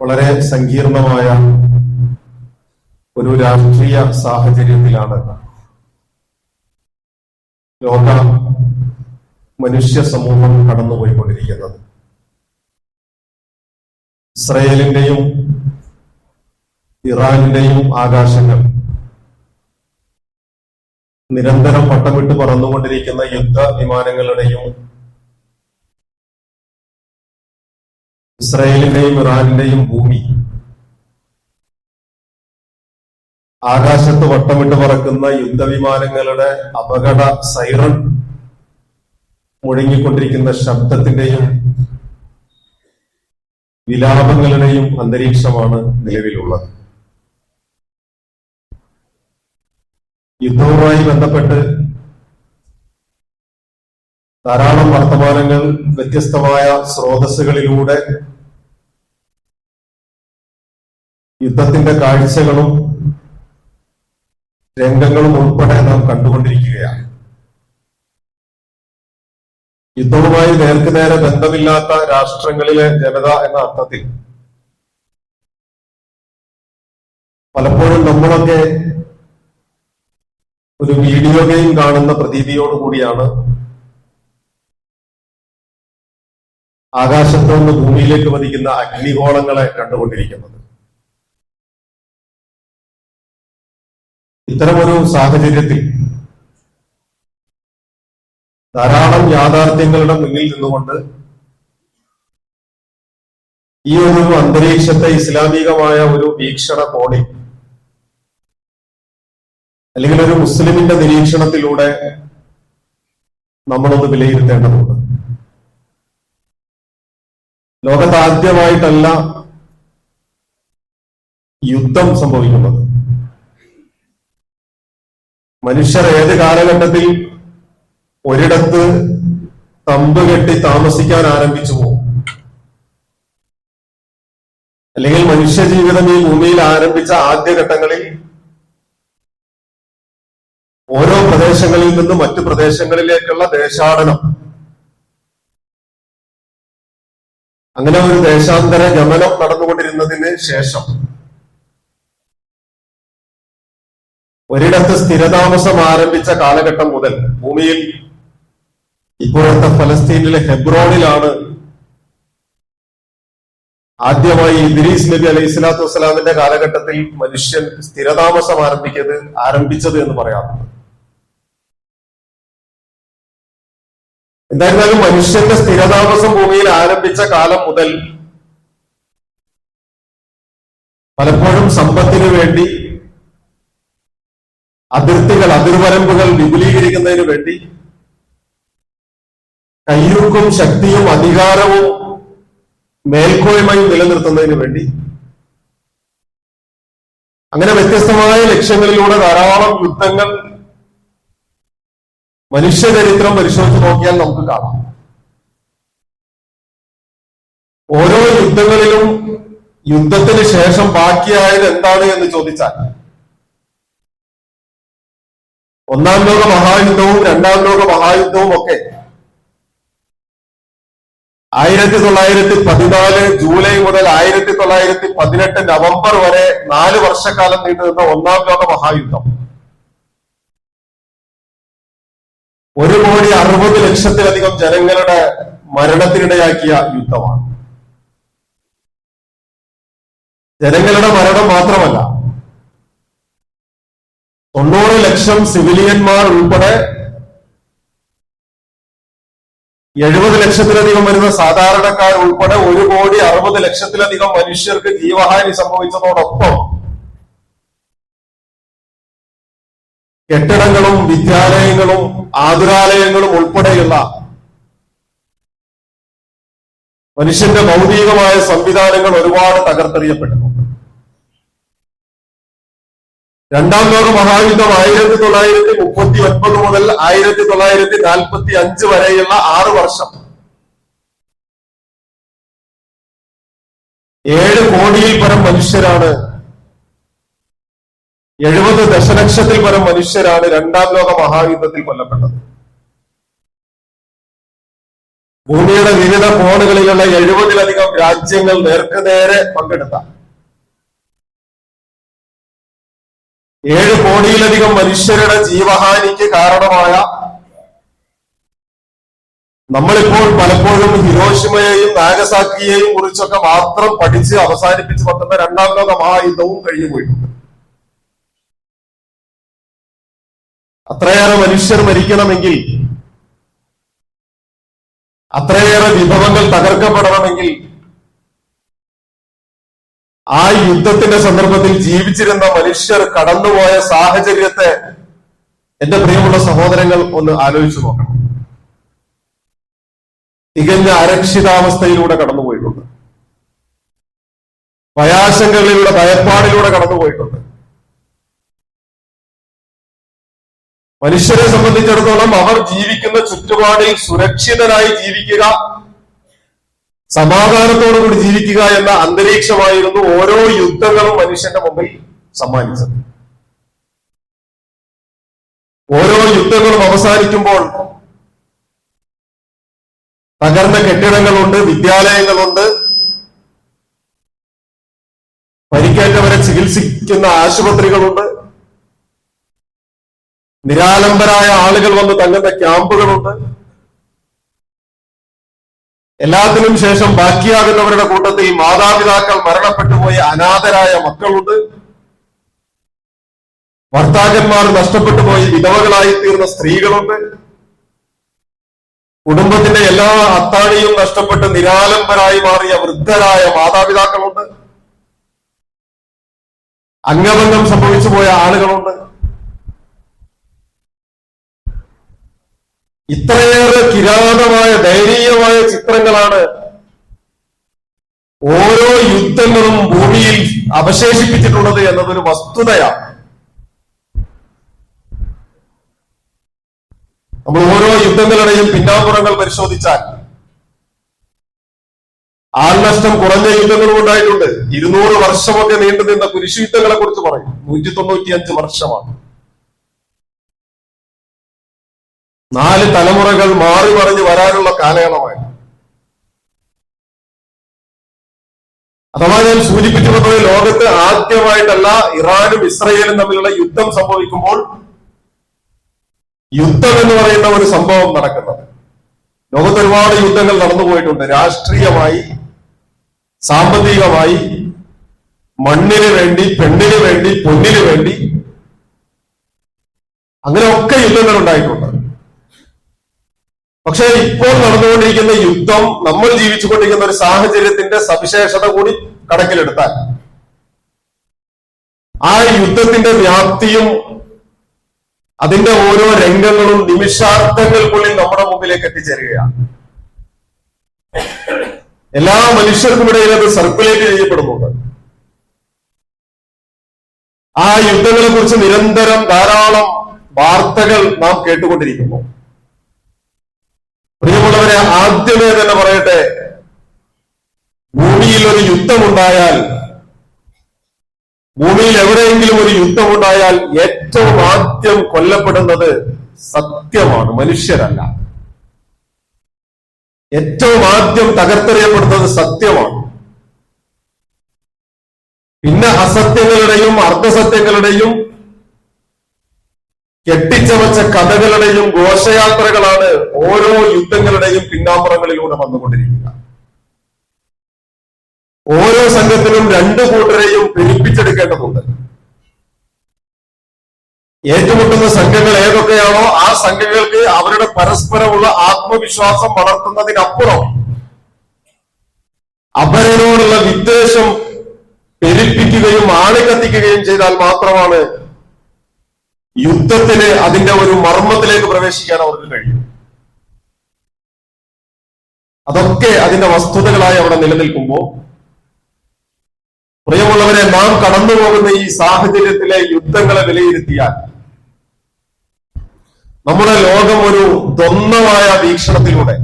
വളരെ സങ്കീർണമായ ഒരു രാഷ്ട്രീയ സാഹചര്യത്തിലാണ് ലോക മനുഷ്യ സമൂഹം കടന്നുപോയിക്കൊണ്ടിരിക്കുന്നത്. ഇസ്രയേലിന്റെയും ഇറാന്റെയും ആകാശങ്ങൾ നിരന്തരം പട്ടമിട്ട് പറന്നുകൊണ്ടിരിക്കുന്ന യുദ്ധ വിമാനങ്ങളുടെയും ഇസ്രയേലിന്റെയും ഇറാന്റെയും ഭൂമി ആകാശത്ത് വട്ടമിട്ട് പറക്കുന്ന യുദ്ധവിമാനങ്ങളുടെ അപകട സൈറൺ മുഴങ്ങിക്കൊണ്ടിരിക്കുന്ന ശബ്ദത്തിന്റെയും വിലാപങ്ങളുടെയും അന്തരീക്ഷമാണ് നിലവിലുള്ളത്. യുദ്ധവുമായി ബന്ധപ്പെട്ട് ധാരാളം വർത്തമാനങ്ങൾ വ്യത്യസ്തമായ സ്രോതസ്സുകളിലൂടെ യുദ്ധത്തിന്റെ കാഴ്ചകളും രംഗങ്ങളും ഉൾപ്പെടെ നാം കണ്ടുകൊണ്ടിരിക്കുകയാണ്. യുദ്ധവുമായി നേർക്കുനേരെ ബന്ധമില്ലാത്ത രാഷ്ട്രങ്ങളിലെ ജനത എന്ന അർത്ഥത്തിൽ പലപ്പോഴും നമ്മളൊക്കെ ഒരു വീഡിയോ ഗെയിം കാണുന്ന പ്രതീതിയോടുകൂടിയാണ് ആകാശത്ത് നിന്ന് ഭൂമിയിലേക്ക് പതിക്കുന്ന അഗ്നിഗോളങ്ങളെ കണ്ടുകൊണ്ടിരിക്കുന്നത്. ഇത്തരമൊരു സാഹചര്യത്തിൽ ധാരാളം യാഥാർത്ഥ്യങ്ങളുടെ മുന്നിൽ നിന്നുകൊണ്ട് ഈ ഒരു അന്തരീക്ഷത്തെ ഇസ്ലാമികമായ ഒരു വീക്ഷണ കോണിൽ അല്ലെങ്കിൽ ഒരു മുസ്ലിമിന്റെ നിരീക്ഷണത്തിലൂടെ നമ്മളൊന്ന് വിലയിരുത്തേണ്ടതുണ്ട്. ലോകത്താദ്യമായിട്ടല്ല യുദ്ധം സംഭവിക്കുന്നത്. മനുഷ്യർ ഏത് കാലഘട്ടത്തിൽ ഒരിടത്ത് തമ്പ് കെട്ടി താമസിക്കാൻ ആരംഭിച്ചു പോകും, അല്ലെങ്കിൽ മനുഷ്യ ജീവിതം ഈ ഭൂമിയിൽ ആരംഭിച്ച ആദ്യഘട്ടങ്ങളിൽ ഓരോ പ്രദേശങ്ങളിൽ നിന്നും മറ്റു പ്രദേശങ്ങളിലേക്കുള്ള ദേശാടനം, അങ്ങനെ ഒരു ദേശാന്തര ഗമനം നടന്നുകൊണ്ടിരുന്നതിന് ശേഷം ഒരിടത്ത് സ്ഥിരതാമസം ആരംഭിച്ച കാലഘട്ടം മുതൽ ഭൂമിയിൽ ഇപ്പോഴത്തെ ഫലസ്തീനിലെ ഹെബ്രോണിലാണ് ആദ്യമായി ഇദ്രീസ് നബി അലൈഹി സ്വലാത്തു വസ്സലാമിന്റെ കാലഘട്ടത്തിൽ മനുഷ്യൻ സ്ഥിരതാമസം ആരംഭിച്ചത് എന്ന് പറയാറുണ്ട്. എന്തായിരുന്നാലും മനുഷ്യന്റെ സ്ഥിരതാമസം ഭൂമിയിൽ ആരംഭിച്ച കാലം മുതൽ പലപ്പോഴും സമ്പത്തിനു വേണ്ടി അതിർവരമ്പുകൾ വിപുലീകരിക്കുന്നതിന് വേണ്ടി കയ്യൂക്കും ശക്തിയും അധികാരവും മേൽക്കോയ്മയും നിലനിർത്തുന്നതിന് വേണ്ടി അങ്ങനെ വ്യത്യസ്തമായ ലക്ഷ്യങ്ങളിലൂടെ ധാരാളം യുദ്ധങ്ങൾ മനുഷ്യചരിത്രം പരിശോധിച്ച് നോക്കിയാൽ നമുക്ക് കാണാം. ഓരോ യുദ്ധങ്ങളിലും യുദ്ധത്തിന് ശേഷം ബാക്കിയായത് എന്താണ് എന്ന് ചോദിച്ചാൽ ഒന്നാം ലോക മഹായുദ്ധവും രണ്ടാം ലോക മഹായുദ്ധവും ഒക്കെ 1914 ജൂലൈ മുതൽ 1918 നവംബർ വരെ 4 വർഷക്കാലം നീണ്ടുനിന്ന ഒന്നാം ലോക മഹായുദ്ധം 1,60,00,000 ജനങ്ങളുടെ മരണത്തിനിടയാക്കിയ യുദ്ധമാണ്. ജനങ്ങളുടെ മരണം മാത്രമല്ല, 90 ലക്ഷം സിവിലിയന്മാർ ഉൾപ്പെടെ 70 ലക്ഷത്തിലധികം വരുന്ന സാധാരണക്കാർ ഉൾപ്പെടെ 1,60,00,000 മനുഷ്യർക്ക് ജീവഹാനി സംഭവിച്ചതോടൊപ്പം കെട്ടിടങ്ങളും വിദ്യാലയങ്ങളും ആതുരാലയങ്ങളും ഉൾപ്പെടെയുള്ള മനുഷ്യന്റെ ഭൗതികമായ സംവിധാനങ്ങൾ ഒരുപാട് തകർത്തെറിയപ്പെട്ടിട്ടുണ്ട്. രണ്ടാം ലോക മഹായുദ്ധം 1939 മുതൽ 1945 വരെയുള്ള 6 വർഷം 7 കോടിയിൽ പരം മനുഷ്യരാണ്, 70 ദശലക്ഷത്തിൽ പരം മനുഷ്യരാണ് രണ്ടാം ലോക മഹായുദ്ധത്തിൽ കൊല്ലപ്പെട്ടത്. ഭൂമിയുടെ വിവിധ കോണുകളിലുള്ള 70-ലധികം രാജ്യങ്ങൾ നേർക്കുനേരെ പങ്കെടുത്ത 7 കോടിയിലധികം മനുഷ്യരുടെ ജീവഹാനിക്ക് കാരണമായ നമ്മളിപ്പോൾ പലപ്പോഴും ഹിരോഷിമയെയും നാഗസാക്കിയെയും കുറിച്ചൊക്കെ മാത്രം പഠിച്ച് അവസാനിപ്പിച്ച് വെക്കുന്ന 2ാം ലോക മഹായുദ്ധവും കഴിഞ്ഞുപോയിട്ടുണ്ട്. അത്രയേറെ മനുഷ്യർ മരിക്കണമെങ്കിൽ, അത്രയേറെ വിഭവങ്ങൾ തകർക്കപ്പെടണമെങ്കിൽ ആ യുദ്ധത്തിന്റെ സന്ദർഭത്തിൽ ജീവിച്ചിരുന്ന മനുഷ്യർ കടന്നുപോയ സാഹചര്യത്തെ എന്റെ പ്രിയമുള്ള സഹോദരങ്ങൾ ഒന്ന് ആലോചിച്ചു നോക്കണം. തികഞ്ഞ അരക്ഷിതാവസ്ഥയിലൂടെ കടന്നുപോയിട്ടുണ്ട്. ഭയാശങ്കകളിലൂടെ, ഭയപ്പാടിലൂടെ കടന്നുപോയിട്ടുണ്ട്. മനുഷ്യരെ സംബന്ധിച്ചിടത്തോളം അവർ ജീവിക്കുന്ന ചുറ്റുപാടിൽ സുരക്ഷിതരായി ജീവിക്കുക, സമാധാനത്തോടുകൂടി ജീവിക്കുക എന്ന അന്തരീക്ഷമായിരുന്നു ഓരോ യുദ്ധങ്ങളും മനുഷ്യന്റെ മുമ്പിൽ സമ്മാനിച്ചത്. ഓരോ യുദ്ധങ്ങളും അവസാനിക്കുമ്പോൾ തകർന്ന കെട്ടിടങ്ങളുണ്ട്, വിദ്യാലയങ്ങളുണ്ട്, പരിക്കേറ്റവരെ ചികിത്സിക്കുന്ന ആശുപത്രികളുണ്ട്, നിരാലംബരായ ആളുകൾ വന്ന് തങ്ങുന്ന ക്യാമ്പുകളുണ്ട്. എല്ലാത്തിനും ശേഷം ബാക്കിയാകുന്നവരുടെ കൂട്ടത്തിൽ മാതാപിതാക്കൾ മരണപ്പെട്ടുപോയ അനാഥരായ മക്കളുണ്ട്, ഭർത്താക്കന്മാർ നഷ്ടപ്പെട്ടുപോയി വിധവകളായി തീർന്ന സ്ത്രീകളുണ്ട്, കുടുംബത്തിന്റെ എല്ലാ അത്താണിയും നഷ്ടപ്പെട്ട് നിരാലംബരായി മാറിയ വൃദ്ധരായ മാതാപിതാക്കളുണ്ട്, അംഗഭംഗം സംഭവിച്ചു പോയ ആളുകളുണ്ട്. ഇത്രയേറെ കിരാതമായ ദയനീയമായ ചിത്രങ്ങളാണ് ഓരോ യുദ്ധങ്ങളും ഭൂമിയിൽ അവശേഷിപ്പിച്ചിട്ടുള്ളത് എന്നതൊരു വസ്തുതയാണ്. നമ്മൾ ഓരോ യുദ്ധങ്ങളുടെയും പിന്നാമ്പുറങ്ങൾ പരിശോധിച്ചാൽ ആൾനഷ്ടം കുറഞ്ഞ യുദ്ധങ്ങളും ഉണ്ടായിട്ടുണ്ട്. 200 വർഷമൊക്കെ നീണ്ടുനിന്ന കുരിശുയുദ്ധങ്ങളെ കുറിച്ച് പറയും. 195 വർഷമാണ്. 4 തലമുറകൾ മാറി മറിഞ്ഞ് വരാനുള്ള കാലയളവായി. അഥവാ ഞാൻ സൂചിപ്പിച്ചു വന്നത്, ലോകത്ത് ആദ്യമായിട്ടല്ല ഇറാനും ഇസ്രയേലും തമ്മിലുള്ള യുദ്ധം സംഭവിക്കുമ്പോൾ യുദ്ധം എന്ന് പറയുന്ന ഒരു സംഭവം നടക്കുന്നത്. ലോകത്ത് ഒരുപാട് യുദ്ധങ്ങൾ നടന്നുപോയിട്ടുണ്ട്. രാഷ്ട്രീയമായി, സാമ്പത്തികമായി, മണ്ണിന് വേണ്ടി, പെണ്ണിന് വേണ്ടി, പൊന്നിന് വേണ്ടി, അങ്ങനെയൊക്കെ യുദ്ധങ്ങൾ ഉണ്ടായിട്ടുണ്ട്. പക്ഷെ ഇപ്പോൾ നടന്നുകൊണ്ടിരിക്കുന്ന യുദ്ധം നമ്മൾ ജീവിച്ചുകൊണ്ടിരിക്കുന്ന ഒരു സാഹചര്യത്തിന്റെ സവിശേഷത കൂടി കണക്കിലെടുത്താൽ ആ യുദ്ധത്തിന്റെ വ്യാപ്തിയും അതിന്റെ ഓരോ രംഗങ്ങളും നിമിഷാർത്ഥങ്ങൾക്കുള്ളിൽ നമ്മുടെ മുമ്പിലേക്ക് എത്തിച്ചേരുകയാണ്. എല്ലാ മനുഷ്യർക്കും ഇടയിൽ അത് സർക്കുലേറ്റ് ചെയ്യപ്പെടുന്നുണ്ട്. ആ യുദ്ധങ്ങളെ കുറിച്ച് നിരന്തരം ധാരാളം വാർത്തകൾ നാം കേട്ടുകൊണ്ടിരിക്കുന്നു. പ്രിയമുള്ളവരെ, ആദ്യമേ തന്നെ പറയട്ടെ, ഭൂമിയിൽ ഒരു യുദ്ധമുണ്ടായാൽ, ഭൂമിയിൽ എവിടെയെങ്കിലും ഒരു യുദ്ധമുണ്ടായാൽ ഏറ്റവും ആദ്യം കൊല്ലപ്പെടുന്നത് സത്യമാണ്, മനുഷ്യരല്ല. ഏറ്റവും ആദ്യം തകർത്തെറിയപ്പെടുന്നത് സത്യമാണ്. പിന്നെ അസത്യങ്ങളുടെയും അർദ്ധസത്യങ്ങളുടെയും കെട്ടിച്ചമച്ച കഥകളുടെയും ഘോഷയാത്രകളാണ് ഓരോ യുദ്ധങ്ങളുടെയും പിന്നാമ്പുറങ്ങളിലൂടെ വന്നുകൊണ്ടിരിക്കുക. ഓരോ സംഘത്തിലും 2 കൂട്ടരെയും പെരുപ്പിച്ചെടുക്കേണ്ടതുണ്ട്. ഏറ്റുമുട്ടുന്ന സംഘങ്ങൾ ഏതൊക്കെയാണോ ആ സംഘങ്ങൾക്ക് അവരുടെ പരസ്പരമുള്ള ആത്മവിശ്വാസം വളർത്തുന്നതിനപ്പുറം അപരനോടുള്ള വിദ്വേഷം പെരുപ്പിക്കുകയും ആളിക്കത്തിക്കുകയും ചെയ്താൽ മാത്രമാണ് യുദ്ധത്തിന് അതിന്റെ ഒരു മർമ്മത്തിലേക്ക് പ്രവേശിക്കാൻ അവർക്ക് കഴിയും. അതൊക്കെ അതിന്റെ വസ്തുതകളായി അവിടെ നിലനിൽക്കുമ്പോൾ, പ്രിയമുള്ളവരെ, നാം കടന്നുപോകുന്ന ഈ സാഹചര്യത്തിലെ യുദ്ധങ്ങളെ വിലയിരുത്തിയാൽ നമ്മുടെ ലോകം ഒരു ദ്വന്ദ്വമായ വീക്ഷണത്തിലൂടെ,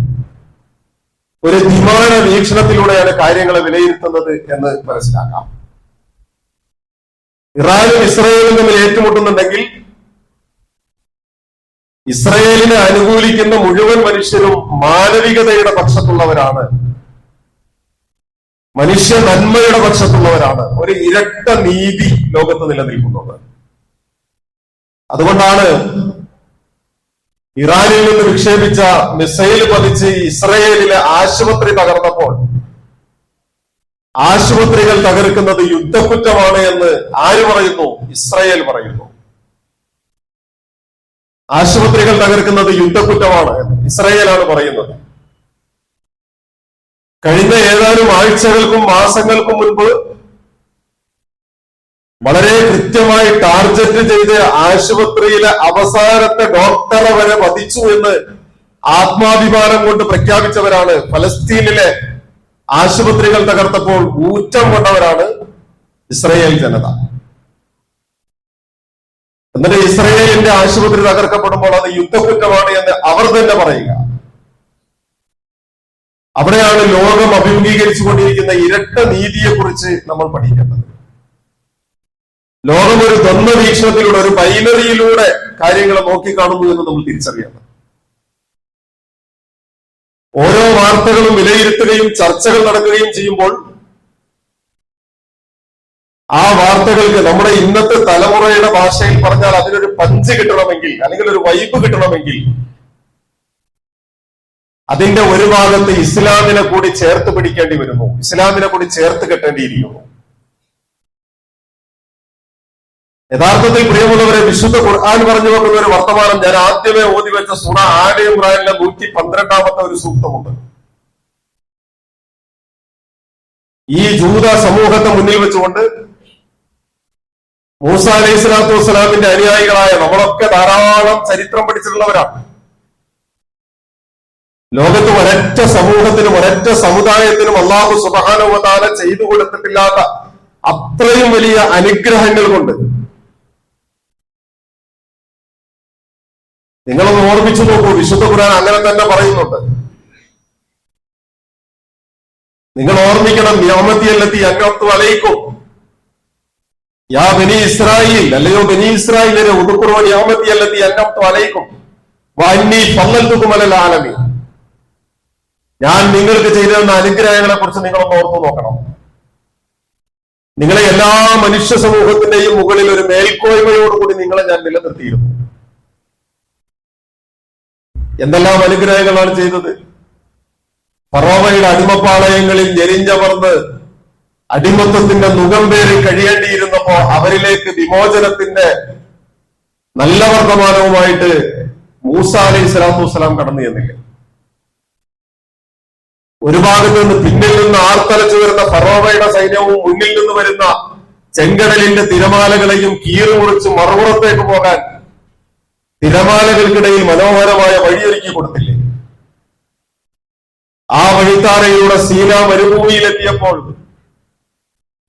ഒരു ദ്വിമാന വീക്ഷണത്തിലൂടെയാണ് കാര്യങ്ങളെ വിലയിരുത്തുന്നത് എന്ന് മനസ്സിലാക്കാം. ഇറാനും ഇസ്രയേലും തമ്മിൽ ഏറ്റുമുട്ടുന്നുണ്ടെങ്കിൽ ഇസ്രയേലിനെ അനുകൂലിക്കുന്ന മുഴുവൻ മനുഷ്യരും മാനവികതയുടെ പക്ഷത്തുള്ളവരാണ്, മനുഷ്യ നന്മയുടെ പക്ഷത്തുള്ളവരാണ്. ഒരു ഇരട്ട നീതി ലോകത്ത് നിലനിൽക്കുന്നത്. അതുകൊണ്ടാണ് ഇറാനിൽ നിന്ന് വിക്ഷേപിച്ച മിസൈൽ പതിച്ച് ഇസ്രയേലിലെ ആശുപത്രി തകർന്നപ്പോൾ ആശുപത്രികൾ തകർക്കുന്നത് യുദ്ധക്കുറ്റമാണ് എന്ന് ആര് പറയുന്നു? ഇസ്രയേൽ പറയുന്നു. ആശുപത്രികൾ തകർക്കുന്നത് യുദ്ധക്കുറ്റമാണ് എന്ന് ഇസ്രയേലാണ് പറയുന്നത്. കഴിഞ്ഞ ഏതാനും ആഴ്ചകൾക്കും മാസങ്ങൾക്കും മുൻപ് വളരെ കൃത്യമായി ടാർഗറ്റ് ചെയ്ത് ആശുപത്രിയിലെ അവസാനത്തെ ഡോക്ടറെ വരെ വധിച്ചു എന്ന് ആത്മാഭിമാനം കൊണ്ട് പ്രഖ്യാപിച്ചവരാണ്. ഫലസ്തീനിലെ ആശുപത്രികൾ തകർത്തപ്പോൾ ഊറ്റം കൊണ്ടവരാണ് ഇസ്രയേൽ ജനത. എന്നിട്ട് ഇസ്രയേലിന്റെ ആശുപത്രി തകർക്കപ്പെടുമ്പോൾ അത് യുദ്ധക്കുറ്റമാണ് എന്ന് അവർ തന്നെ പറയുക. അവിടെയാണ് ലോകം അഭിമുഖീകരിച്ചുകൊണ്ടിരിക്കുന്ന ഇരട്ട നീതിയെക്കുറിച്ച് നമ്മൾ പഠിക്കേണ്ടത്. ലോകം ഒരു ദ്വന്ദ്വ വീക്ഷണത്തിലൂടെ, ഒരു ബൈനറിയിലൂടെ കാര്യങ്ങളെ നോക്കിക്കാണുന്നു എന്ന് നമ്മൾ തിരിച്ചറിയണം. ഓരോ വാർത്തകളും വിലയിരുത്തുകയും ചർച്ചകൾ നടക്കുകയും ചെയ്യുമ്പോൾ ആ വാർത്തകൾക്ക് നമ്മുടെ ഇന്നത്തെ തലമുറയുടെ ഭാഷയിൽ പറഞ്ഞാൽ അതിനൊരു പഞ്ച് കിട്ടണമെങ്കിൽ, അല്ലെങ്കിൽ ഒരു വൈബ് കിട്ടണമെങ്കിൽ, അതിന്റെ ഒരു ഭാഗത്ത് ഇസ്ലാമിനെ കൂടി ചേർത്ത് പിടിക്കേണ്ടി വരുന്നു, ഇസ്ലാമിനെ കൂടി ചേർത്ത് കെട്ടേണ്ടിയിരിക്കുന്നു. യഥാർത്ഥത്തിൽ പ്രിയമുള്ളവരെ, വിശുദ്ധ ഖുർആൻ പറഞ്ഞു വെക്കുന്ന ഒരു വർത്തമാനം ഞാൻ ആദ്യമേ ഓതി വെച്ച സൂറ ആലെ ഇമ്രാനിലെ 112 ഒരു സൂക്തമുണ്ട്. ഈ ജൂത സമൂഹത്തെ മുന്നിൽ വെച്ചുകൊണ്ട് മൂസ അലൈഹി സ്വലാത്തു വസ്സലാമിന്റെ അനുയായികളായ നമ്മളൊക്കെ ധാരാളം ചരിത്രം പഠിച്ചിട്ടുള്ളവരാണ്. ലോകത്ത് ഒരൊറ്റ സമൂഹത്തിനും ഒരൊറ്റ സമുദായത്തിനും അല്ലാഹു സുബ്ഹാനഹു വ തആല ചെയ്തു കൊടുത്തിട്ടില്ലാത്ത അത്രയും വലിയ അനുഗ്രഹങ്ങൾ കൊണ്ട് നിങ്ങളൊന്ന് ഓർമ്മിച്ചു നോക്കൂ. വിശുദ്ധ ഖുർആൻ അങ്ങനെ തന്നെ പറയുന്നുണ്ട്. നിങ്ങൾ ഓർമ്മിക്കണം, നിഅമതി അല്ലതി അൻഅംതു അലൈക്കും യാ ബനി ഇസ്രായീൽ, അല്ലയോ ബനി ഇസ്രായീലിനെ ഉദ്കുറൂ നിഅമതി അല്ലതി അൻഅംതു അലൈക്കും വഅന്നി ഫളൽതുകും അലൽ ആലമീൻ. ഞാൻ നിങ്ങൾക്ക് ചെയ്തു തന്ന അനുഗ്രഹങ്ങളെ കുറിച്ച് നിങ്ങളൊന്ന് ഓർത്തു നോക്കണം. നിങ്ങളെ എല്ലാ മനുഷ്യ സമൂഹത്തിന്റെയും മുകളിൽ ഒരു മേൽക്കോയ്മയോടുകൂടി നിങ്ങളെ ഞാൻ നിലനിർത്തിയിരുന്നു. എന്തെല്ലാം അനുഗ്രഹങ്ങളാണ് ചെയ്തത്? ഫറോവയുടെ അടിമപ്പാളയങ്ങളിൽ ഞെരിഞ്ഞമർന്ന് അടിമത്വത്തിന്റെ മുഖം പേറി കഴിയേണ്ടിയിരുന്നപ്പോ അവരിലേക്ക് വിമോചനത്തിന്റെ നല്ല വർത്തമാനവുമായിട്ട് മൂസ അലൈഹി സ്വലാത്തു വസ്സലാം കടന്നു ചെന്നില്ല. ഒരു ഭാഗത്ത് നിന്ന് പിന്നിൽ നിന്ന് ആർത്തലച്ചു വരുന്ന ഫറോവയുടെ സൈന്യവും മുന്നിൽ നിന്ന് വരുന്ന ചെങ്കടലിന്റെ തിരമാലകളെയും കീറുമുറിച്ച് മറുപുറത്തേക്ക് പോകാൻ തിരമാലകൾക്കിടയിൽ മനോഹരമായ വഴിയൊരുക്കി കൊടുത്തില്ലേ? ആ വഴിത്താരയിലൂടെ സീനാ മരുഭൂമിയിലെത്തിയപ്പോൾ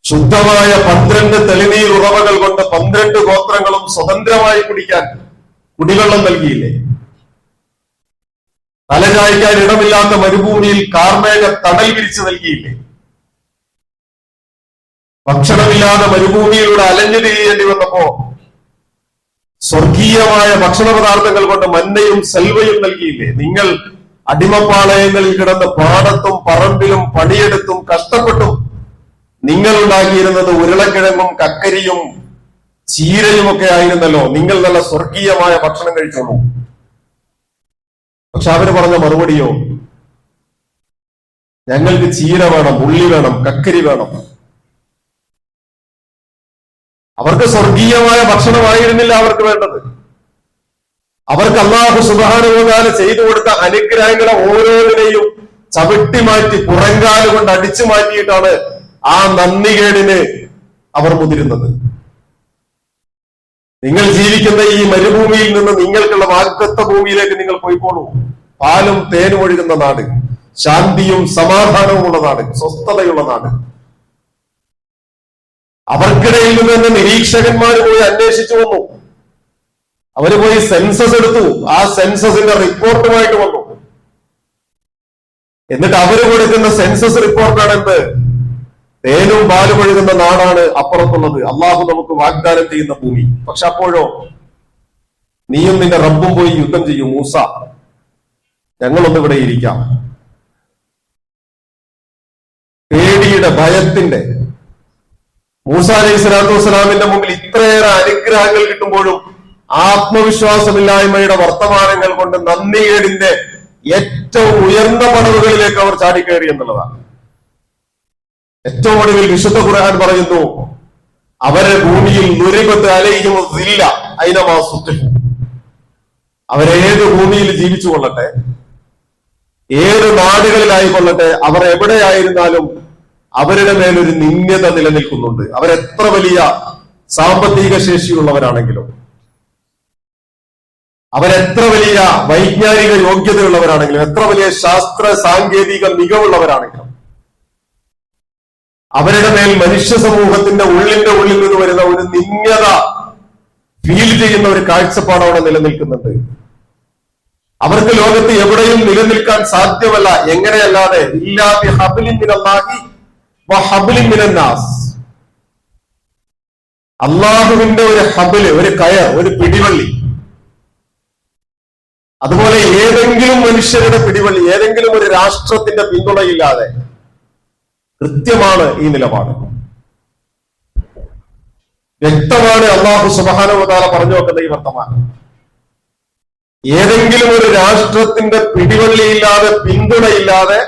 ശുദ്ധമായ 12 തെളിനീർ ഉറവകൾ കൊണ്ട് 12 ഗോത്രങ്ങളും സ്വതന്ത്രമായി കുടിക്കാൻ കുടിവെള്ളം നൽകിയില്ലേ? തലചായ്ക്കാൻ ഇടമില്ലാത്ത മരുഭൂമിയിൽ കാർമേഘ തണൽ വിരിച്ചു നൽകിയില്ലേ? ഭക്ഷണമില്ലാതെ മരുഭൂമിയിലൂടെ അലഞ്ഞു തിരിയേണ്ടി വന്നപ്പോ സ്വർഗീയമായ ഭക്ഷണ പദാർത്ഥങ്ങൾ കൊണ്ട് മന്നയും സെൽവയും നൽകിയില്ലേ? നിങ്ങൾ അടിമപ്പാളയങ്ങളിൽ കിടന്ന് പാടത്തും പറമ്പിലും പണിയെടുത്തും കഷ്ടപ്പെട്ടും നിങ്ങൾ ഉണ്ടാക്കിയിരുന്നത് ഉരുളക്കിഴങ്ങും കക്കരിയും ചീരയും ഒക്കെ ആയിരുന്നല്ലോ. നിങ്ങൾ നല്ല സ്വർഗീയമായ ഭക്ഷണം കഴിച്ചോളൂ. പക്ഷെ അവര് പറഞ്ഞ മറുപടിയോ, ഞങ്ങൾക്ക് ചീര വേണം, ഉള്ളി വേണം, കക്കരി വേണം. അവർക്ക് സ്വർഗീയമായ ഭക്ഷണമായിരുന്നില്ല അവർക്ക് വേണ്ടത്. അവർക്ക് അല്ലാഹു സുബ്ഹാനഹു വ തആല ചെയ്തു കൊടുത്ത അനുഗ്രഹങ്ങളെ ഓരോന്നിനെയും ചവിട്ടി മാറ്റി പുറങ്കാല് കൊണ്ട് അടിച്ചു മാറ്റിയിട്ടാണ് ആ നന്ദികേടിന് അവർ മുതിരുന്നത്. നിങ്ങൾ ജീവിക്കുന്ന ഈ മരുഭൂമിയിൽ നിന്ന് നിങ്ങൾക്കുള്ള വാഗ്ദത്ത ഭൂമിയിലേക്ക് നിങ്ങൾ പോയിക്കോളൂ. പാലും തേനും ഒഴുകുന്ന നാട്, ശാന്തിയും സമാധാനവുമുള്ള നാട്, സ്വസ്ഥതയുള്ള നാട്. അവർക്കിടയിൽ നിന്ന് തന്നെ നിരീക്ഷകന്മാർ പോയി അന്വേഷിച്ചു വന്നു. അവര് പോയി സെൻസസ് എടുത്തു. ആ സെൻസസിന്റെ റിപ്പോർട്ടുമായിട്ട് വന്നു. എന്നിട്ട് അവര് കൊടുക്കുന്ന സെൻസസ് റിപ്പോർട്ടാണ് എന്ത്? തേനും പാലും ഒഴുകുന്ന നാടാണ് അപ്പുറത്തുള്ളത്, അള്ളാഹു നമുക്ക് വാഗ്ദാനം ചെയ്യുന്ന ഭൂമി. പക്ഷെ അപ്പോഴോ നീയും നിന്റെ റബ്ബും പോയി യുദ്ധം ചെയ്യും മൂസ, ഞങ്ങളൊന്നിവിടെ ഇരിക്കാം. പേടിയുടെ, ഭയത്തിന്റെ, മൂസ അലൈഹി സ്വലാത്തു വസ്സലാമിന്റെ മുമ്പിൽ ഇത്രയേറെ അനുഗ്രഹങ്ങൾ കിട്ടുമ്പോഴും ആത്മവിശ്വാസമില്ലായ്മയുടെ വർത്തമാനങ്ങൾ കൊണ്ട് നന്ദികേടിന്റെ ഏറ്റവും ഉയർന്ന പടവുകളിലേക്ക് അവർ ചാടിക്കയറി എന്നുള്ളതാണ്. ഏറ്റവും ഒടുവിൽ വിശുദ്ധ ഖുർആൻ പറയുന്നു, അവരെ ഭൂമിയിൽ നുരിബത്ത് അലൈഹിം ദില്ല ഐനമാ സുഖിഫു, അവരേത് ഭൂമിയിൽ ജീവിച്ചു കൊള്ളട്ടെ, ഏത് നാടുകളിലായിക്കൊള്ളട്ടെ, അവർ എവിടെയായിരുന്നാലും അവരുടെ മേലൊരു നിന്ദ്യത നിലനിൽക്കുന്നുണ്ട്. അവരെത്ര വലിയ സാമ്പത്തിക ശേഷിയുള്ളവരാണെങ്കിലും, അവരെത്ര വലിയ വൈജ്ഞാനിക യോഗ്യതയുള്ളവരാണെങ്കിലും, എത്ര വലിയ ശാസ്ത്ര സാങ്കേതിക മികവുള്ളവരാണെങ്കിലും, അവരുടെ മേൽ മനുഷ്യ സമൂഹത്തിന്റെ ഉള്ളിന്റെ ഉള്ളിൽ നിന്ന് വരുന്ന ഒരു നിന്ദ്യത ഫീൽ ചെയ്യുന്ന ഒരു കാഴ്ചപ്പാട് അവിടെ നിലനിൽക്കുന്നുണ്ട്. അവർക്ക് ലോകത്ത് എവിടെയും നിലനിൽക്കാൻ സാധ്യമല്ല. എങ്ങനെയല്ലാതെ ഇല്ലാ ബിഹബ്ലിൻ മിനല്ലാഹി വഹബ്ലിൻ മിനന്നാസ്, അള്ളാഹുവിന്റെ ഒരു ഹബില്, ഒരു കയർ, ഒരു പിടിവള്ളി, അതുപോലെ ഏതെങ്കിലും മനുഷ്യരുടെ പിടിവള്ളി, ഏതെങ്കിലും ഒരു രാഷ്ട്രത്തിന്റെ പിന്തുണയില്ലാതെ കൃത്യമാണ് ഈ നിലപാട്. വ്യക്തമാണ് അല്ലാഹു സുബ്ഹാനഹു വ തആല പറഞ്ഞു വെക്കുന്ന ഈ വർത്തമാനം. ഏതെങ്കിലും ഒരു രാഷ്ട്രത്തിന്റെ പിടിവള്ളിയില്ലാതെ, പിന്തുണയില്ലാതെ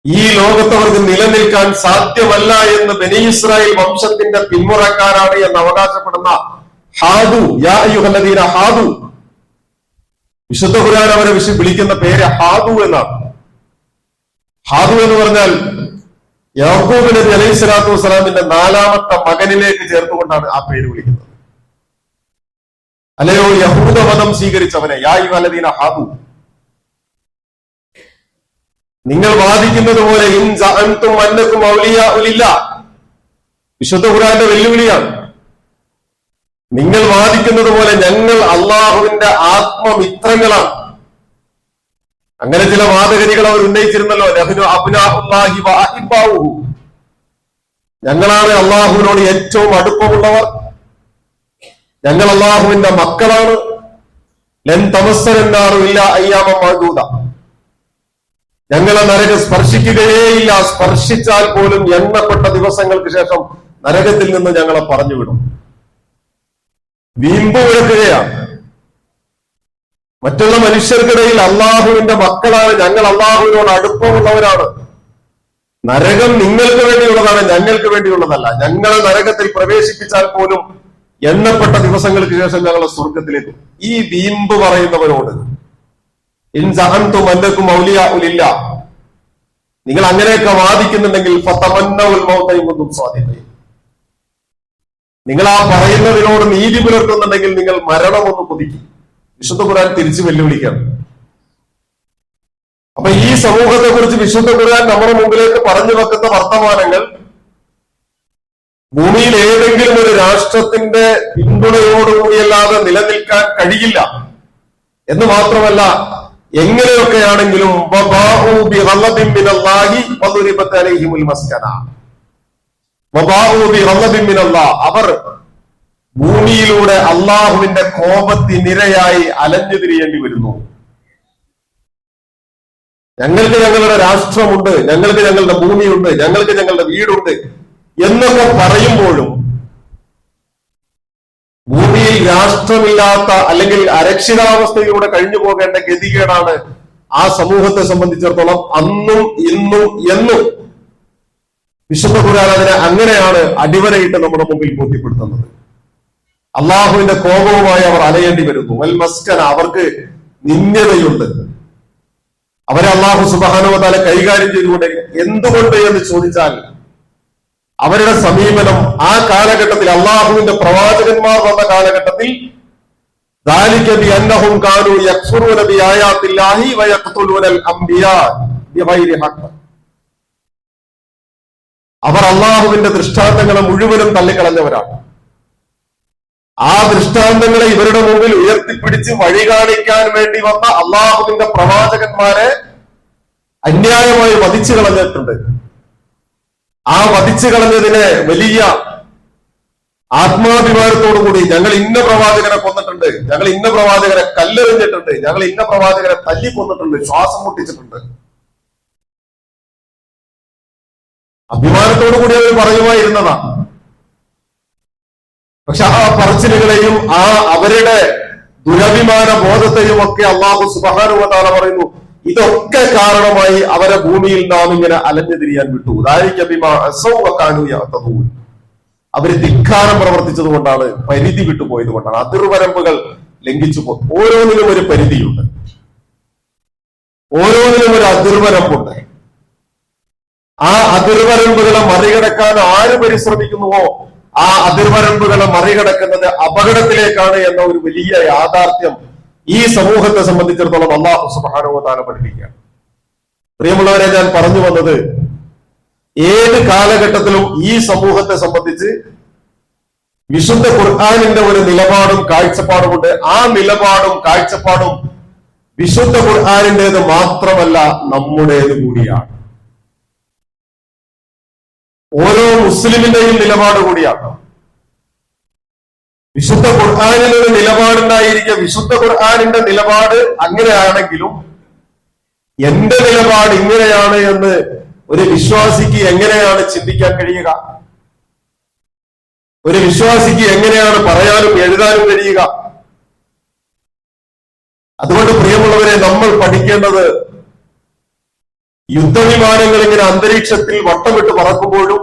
ഈ ലോകത്തവർക്ക് നിലനിൽക്കാൻ സാധ്യമല്ല എന്ന് ബനി ഇസ്രായേൽ വംശത്തിന്റെ പിന്മുറക്കാരാണ് എന്ന് അവകാശപ്പെടുന്ന ഹാദു, യാ അയ്യുഹല്ലദീന ഹാദു, വിശുദ്ധ ഖുർആൻ അവരെ വിളിക്കുന്ന പേര് ഹാദു എന്നാണ്. ഹാദു എന്ന് പറഞ്ഞാൽ യാക്കൂബ് നബി അലൈഹി സ്വലാത്തു വസ്സലാമിന്റെ 4ാമത്തെ മകനിലേക്ക് ചേർത്തുകൊണ്ടാണ് ആ പേര് വിളിക്കുന്നത്. അല്ലയോ യഹൂദ മതം സ്വീകരിച്ചവനെ, യാ അയ്യുഹല്ലദീന ഹാദു, നിങ്ങൾ വാദിക്കുന്നത് പോലെ ഇൻ സഅൻതും അന്നകും ഔലിയാഉ ലില്ലാഹ്, വിശുദ്ധ ഖുർആന്റെ വെല്ലുവിളിയാണ്. നിങ്ങൾ വാദിക്കുന്നത് പോലെ ഞങ്ങൾ അള്ളാഹുവിന്റെ ആത്മമിത്രങ്ങളാണ്. അങ്ങനെ ചില വാദഗതികൾ അവർ ഉന്നയിച്ചിരുന്നല്ലോ. നഹ്നു അബ്നാഉല്ലാഹി വ അഹിബ്ബാഉഹു, ഞങ്ങളാണ് അള്ളാഹുവിനോട് ഏറ്റവും അടുപ്പമുള്ളവർ, ഞങ്ങൾ അള്ളാഹുവിന്റെ മക്കളാണ്. ലൻ തമസ്സനാറു ഇല്ലാ അയ്യാമൻ മഅദൂദ, ഞങ്ങളെ നരകം സ്പർശിക്കുകയേയില്ല, സ്പർശിച്ചാൽ പോലും എണ്ണപ്പെട്ട ദിവസങ്ങൾക്ക് ശേഷം നരകത്തിൽ നിന്ന് ഞങ്ങളെ പറഞ്ഞുവിടും. വീമ്പ് വിളക്കുകയാണ്. മറ്റുള്ള മനുഷ്യർക്കിടയിൽ അള്ളാഹുവിന്റെ മക്കളാണ്, ഞങ്ങൾ അള്ളാഹുവിനോട് അടുപ്പമുള്ളവരാണ്, നരകം നിങ്ങൾക്ക് വേണ്ടിയുള്ളതാണ്, ഞങ്ങൾക്ക് വേണ്ടിയുള്ളതല്ല, ഞങ്ങളെ നരകത്തിൽ പ്രവേശിപ്പിച്ചാൽ പോലും എണ്ണപ്പെട്ട ദിവസങ്ങൾക്ക് ശേഷം ഞങ്ങളെ സ്വർഗത്തിലേക്ക്. ഈ വീമ്പ് പറയുന്നവരോട് ഇൻ സഅൻതും അന്നകും ഔലിയാഉ ലില്ലാഹ്, നിങ്ങൾ അങ്ങനെയൊക്കെ വാദിക്കുന്നുണ്ടെങ്കിൽ ഫതമന്നൗൽ മൗത ഇൻ കുന്തും സാദിഖീൻ, നിങ്ങൾ ആ പറയുന്നതിനോട് നീതി പുലർത്തുന്നുണ്ടെങ്കിൽ നിങ്ങൾ മരണം ഒന്ന് കൊതിക്കും. വിശുദ്ധ ഖുർആൻ തിരിച്ചു വെല്ലുവിളിക്കണം. അപ്പൊ ഈ സമൂഹത്തെ കുറിച്ച് വിശുദ്ധ ഖുർആൻ നമ്മുടെ മുമ്പിലേക്ക് പറഞ്ഞു വെക്കുന്ന വർത്തമാനങ്ങൾ ഭൂമിയിൽ ഏതെങ്കിലും ഒരു രാഷ്ട്രത്തിന്റെ പിന്തുണയോടുകൂടിയല്ലാതെ നിലനിൽക്കാൻ കഴിയില്ല എന്ന് മാത്രമല്ല, എങ്ങനെയൊക്കെയാണെങ്കിലും അവർ ഭൂമിയിലൂടെ അള്ളാഹുവിന്റെ കോപത്തിനിരയായി അലഞ്ഞു തിരിയേണ്ടി വരുന്നു. ഞങ്ങൾക്ക് ഞങ്ങളുടെ രാഷ്ട്രമുണ്ട്, ഞങ്ങൾക്ക് ഞങ്ങളുടെ ഭൂമിയുണ്ട്, ഞങ്ങൾക്ക് ഞങ്ങളുടെ വീടുണ്ട് എന്നൊക്കെ പറയുമ്പോഴും ഭൂമിയിൽ രാഷ്ട്രമില്ലാത്ത അല്ലെങ്കിൽ അരക്ഷിതാവസ്ഥയിലൂടെ കഴിഞ്ഞു പോകേണ്ട ഗതികേടാണ് ആ സമൂഹത്തെ സംബന്ധിച്ചിടത്തോളം അന്നും ഇന്നും എന്നും. വിശുദ്ധ ഖുർആൻ അതിനെ അങ്ങനെയാണ് അടിവരയിട്ട് നമ്മുടെ മുമ്പിൽ ബോധ്യപ്പെടുത്തുന്നത്. അള്ളാഹുവിന്റെ കോപവുമായി അവർ അലയേണ്ടി വരുന്നു. വൽ മസ്കന, അവർക്ക് നിന്ദ്യതയുണ്ട്. അവരെ അള്ളാഹു സുബ്ഹാനഹു വ തആല കൈകാര്യം ചെയ്തുകൊണ്ട് എന്തുകൊണ്ട് എന്ന് ചോദിച്ചാൽ അവരുടെ സമീപനം ആ കാലഘട്ടത്തിൽ, അള്ളാഹുവിന്റെ പ്രവാചകന്മാർ വന്ന കാലഘട്ടത്തിൽ, ذَلِكَ بِأَنَّهُمْ كَانُوا يَكْفُرُونَ بِآيَاتِ اللَّهِ وَيَقْتُلُونَ الْأَنْبِيَاءَ بِغَيْرِ حَقٍّ, അവർ അള്ളാഹുവിന്റെ ദൃഷ്ടാന്തങ്ങളെ മുഴുവനും തള്ളിക്കളഞ്ഞവരാണ്. ആ ദൃഷ്ടാന്തങ്ങളെ ഇവരുടെ മുമ്പിൽ ഉയർത്തിപ്പിടിച്ച് വഴി കാണിക്കാൻ വേണ്ടി വന്ന അള്ളാഹുവിന്റെ പ്രവാചകന്മാരെ അന്യായമായി വധിച്ചു കളഞ്ഞിട്ടുണ്ട്. ആ വധിച്ചു കളഞ്ഞതിനെ വലിയ ആത്മാഭിമാനത്തോടുകൂടി ഞങ്ങൾ ഇന്ന പ്രവാചകനെ കൊന്നിട്ടുണ്ട്, ഞങ്ങൾ ഇന്ന പ്രവാചകനെ കല്ലെറിഞ്ഞിട്ടുണ്ട്, ഞങ്ങൾ ഇന്ന പ്രവാചകനെ തല്ലിക്കൊന്നിട്ടുണ്ട്, ശ്വാസം മുട്ടിച്ചിട്ടുണ്ട്, അഭിമാനത്തോടുകൂടി അവർ പറയുമായിരുന്നതാണ്. പക്ഷെ ആ പറച്ചിലുകളെയും ആ അവരുടെ ദുരഭിമാന ബോധത്തെയും ഒക്കെ അല്ലാഹു സുബ്ഹാനഹു വ തആല പറയുന്നു, ഇതൊക്കെ കാരണമായി അവരെ ഭൂമിയിൽ നാം ഇങ്ങനെ അലഞ്ഞു തിരിയാൻ വിട്ടു. അവര് ധിക്കാരം പ്രവർത്തിച്ചത് കൊണ്ടാണ്, പരിധി വിട്ടുപോയത് കൊണ്ടാണ്, അതിർവരമ്പുകൾ ലംഘിച്ചു പോയി. ഓരോന്നിനും ഒരു പരിധിയുണ്ട്, ഓരോന്നിനും ഒരു അതിർവരമ്പുണ്ട്. ആ അതിർവരമ്പുകളെ മറികടക്കാൻ ആര് പരിശ്രമിക്കുന്നുവോ ആ അതിർവരമ്പുകളെ മറികടക്കുന്നത് അപകടത്തിലേക്കാണ് എന്ന ഒരു വലിയ യാഥാർത്ഥ്യം ഈ സമൂഹത്തെ സംബന്ധിച്ചിടത്തോളം അല്ലാഹു സുബ്ഹാനഹു വ തആല പഠിപ്പിക്കുകയാണ്. പ്രിയമുള്ളവരെ, ഞാൻ പറഞ്ഞു വന്നത്, ഏത് കാലഘട്ടത്തിലും ഈ സമൂഹത്തെ സംബന്ധിച്ച് വിശുദ്ധ ഖുർആനിന്റെ ഒരു നിലപാടും കാഴ്ചപ്പാടുമുണ്ട്. ആ നിലപാടും കാഴ്ചപ്പാടും വിശുദ്ധ ഖുർആനിന്റേത് മാത്രമല്ല, നമ്മുടേത് കൂടിയാണ്. ഓരോ മുസ്ലിമിന്റെയും നിലപാട് കൂടിയാണ്. വിശുദ്ധ ഖുർആനിൽ ഒരു നിലപാടുണ്ടായിരിക്കുക. വിശുദ്ധ ഖുർആനിന്റെ നിലപാട് അങ്ങനെയാണെങ്കിലും എന്റെ നിലപാട് ഇങ്ങനെയാണ് എന്ന് ഒരു വിശ്വാസിക്ക് എങ്ങനെയാണ് ചിന്തിക്കാൻ കഴിയുക? ഒരു വിശ്വാസിക്ക് എങ്ങനെയാണ് പറയാനും എഴുതാനും കഴിയുക? അതുകൊണ്ട് പ്രിയമുള്ളവരെ, നമ്മൾ പഠിക്കേണ്ടത്, യുദ്ധവിമാനങ്ങൾ ഇങ്ങനെ അന്തരീക്ഷത്തിൽ വട്ടമിട്ട് പറക്കുമ്പോഴും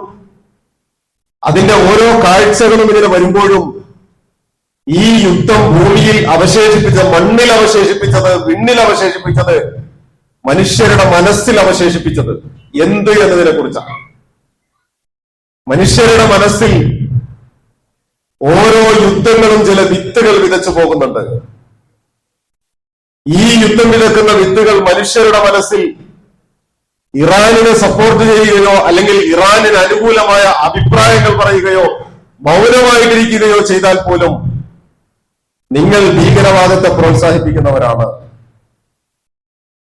അതിന്റെ ഓരോ കാഴ്ചകളും ഇങ്ങനെ വരുമ്പോഴും ഈ യുദ്ധം ഭൂമിയിൽ അവശേഷിപ്പിച്ചത്, മണ്ണിൽ അവശേഷിപ്പിച്ചത്, വിണ്ണിൽ അവശേഷിപ്പിച്ചത്, മനുഷ്യരുടെ മനസ്സിൽ അവശേഷിപ്പിച്ചത് എന്ത് എന്നതിനെ കുറിച്ചാണ്. മനുഷ്യരുടെ മനസ്സിൽ ഓരോ യുദ്ധങ്ങളും ചില വിത്തുകൾ വിതച്ചു പോകുന്നുണ്ട്. ഈ യുദ്ധം വിതക്കുന്ന വിത്തുകൾ മനുഷ്യരുടെ മനസ്സിൽ ഇറാനിനെ സപ്പോർട്ട് ചെയ്യുകയോ അല്ലെങ്കിൽ ഇറാനിന് അനുകൂലമായ അഭിപ്രായങ്ങൾ പറയുകയോ മൗനമായിട്ടിരിക്കുകയോ ചെയ്താൽ പോലും നിങ്ങൾ ഭീകരവാദത്തെ പ്രോത്സാഹിപ്പിക്കുന്നവരാണ്,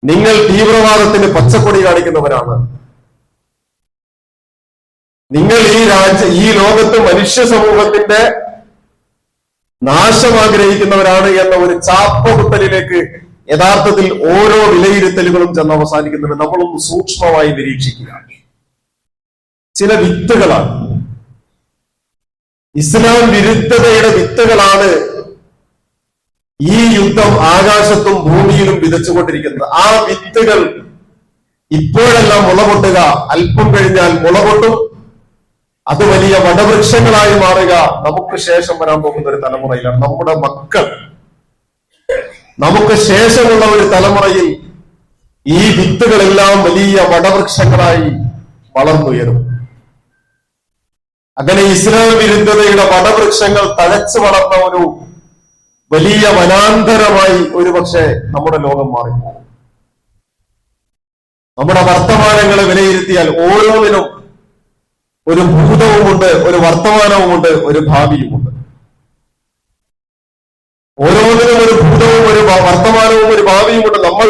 നിങ്ങൾ തീവ്രവാദത്തിന് പച്ചക്കൊടി കാണിക്കുന്നവരാണ്, നിങ്ങൾ ഈ ലോകത്ത് മനുഷ്യ സമൂഹത്തിന്റെ നാശം ആഗ്രഹിക്കുന്നവരാണ് എന്ന ഒരു ചാപ്പകുത്തലിലേക്ക് യഥാർത്ഥത്തിൽ ഓരോ വിലയിരുത്തലുകളും ചെന്ന് അവസാനിക്കുന്നുണ്ട്. നമ്മളൊന്ന് സൂക്ഷ്മമായി നിരീക്ഷിക്കുക. ചില വിത്തുകളാണ്, ഇസ്ലാം വിരുദ്ധതയുടെ വിത്തുകളാണ് ഈ യുദ്ധം ആകാശത്തും ഭൂമിയിലും വിതച്ചുകൊണ്ടിരിക്കുന്നത്. ആ വിത്തുകൾ ഇപ്പോഴെല്ലാം മുളപൊട്ടുക, അല്പം കഴിഞ്ഞാൽ മുളപൊട്ടും, അത് വലിയ വടവൃക്ഷങ്ങളായി മാറുക നമുക്ക് ശേഷം വരാൻ പോകുന്ന ഒരു തലമുറയിലാണ്. നമ്മുടെ മക്കൾ, നമുക്ക് ശേഷമുള്ള ഒരു തലമുറയിൽ ഈ വിത്തുകളെല്ലാം വലിയ വടവൃക്ഷങ്ങളായി വളർന്നുയരും. അങ്ങനെ ഇസ്ലാം വിരുദ്ധതയുടെ വടവൃക്ഷങ്ങൾ തഴച്ചു വളർന്ന ഒരു വലിയ വനാന്തരമായി ഒരുപക്ഷെ നമ്മുടെ ലോകം മാറിപ്പോകും. നമ്മുടെ വർത്തമാനങ്ങളെ വിലയിരുത്തിയാൽ ഓരോന്നിനും ഒരു ഭൂതവുമുണ്ട്, ഒരു വർത്തമാനവുമുണ്ട്, ഒരു ഭാവിയുമുണ്ട്. ഓരോന്നിനും ഒരു ഭൂതവും ഒരു വർത്തമാനവും ഒരു ഭാവിയുമുണ്ട്. നമ്മൾ